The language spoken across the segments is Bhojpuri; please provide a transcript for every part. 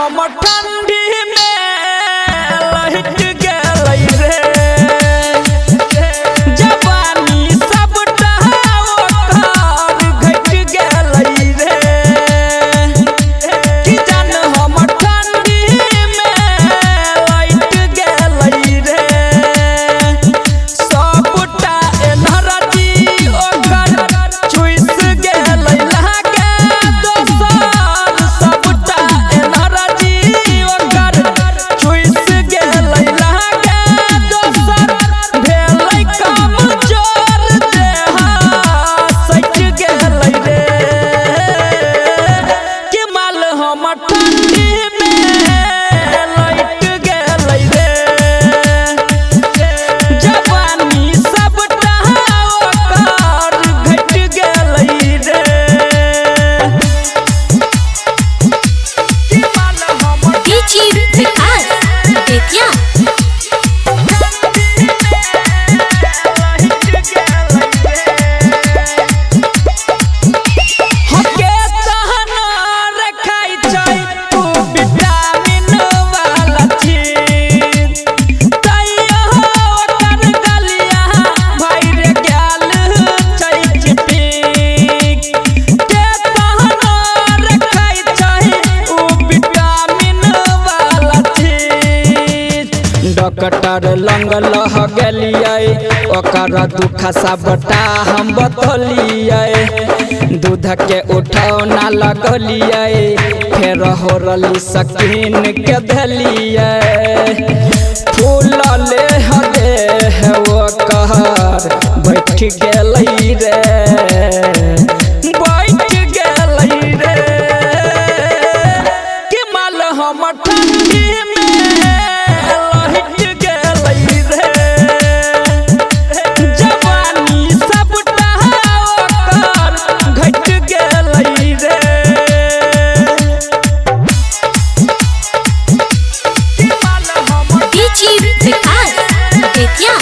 हम ठंडी में लहट गई रे जवानी सब घट गई रे कि जान हम ठंडी में लहट गई रे सबटा एनर्जी ओकर चुइस गेलै लागे दोसर सबटा एनर्जी ओकर चुइस गेलै लागे दोसर भेलै कमजोर देह सट गेलै रे कि माल हम ठंडी में लट गेलै रे जवानी सबटा ओकर घट गेलै रे कि माल हम डीजी विकास बेतिया हके तहना रखाई छै तू विटामिन वाला चीज तैयो ओकर गलिया भैर गेल छै चिपीक के तहना रखाई छै उ विटामिन वाला चीज डॉक्टर लंग लह गेलियै ओकर दुख सबटा हम बतलियै दूध के उठौना लगलियै फेर होरली सकीन के धलियै फूल ले हदे वो कहर बैठ गेलै रे बैठ गेलै रे कि माल हम ठंडी में लहट गेलै रे जवानी सबटा ओकर घट गेलै रे कि माल हम डीजी विकास बेतिया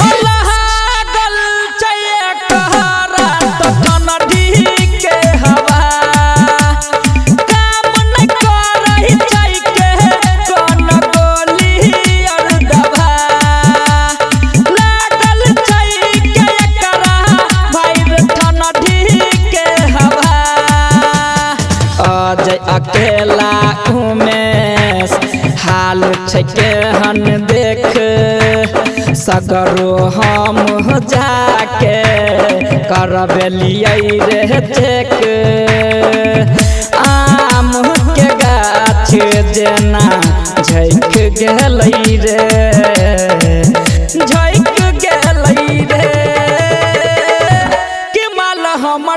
लागल छै कहरा त ठंडी के हवा काम नहीं करई छै के कोन गोली और दवा लागल छै के एकरा भैर ठंडी के हवा अजय अकेला उमेश हाल छै केहन देख सगरो हम जाके करबेलियै रे चेक आम के गाछ जेना झैक गेलै रे झैक गेलै रे कि माल हम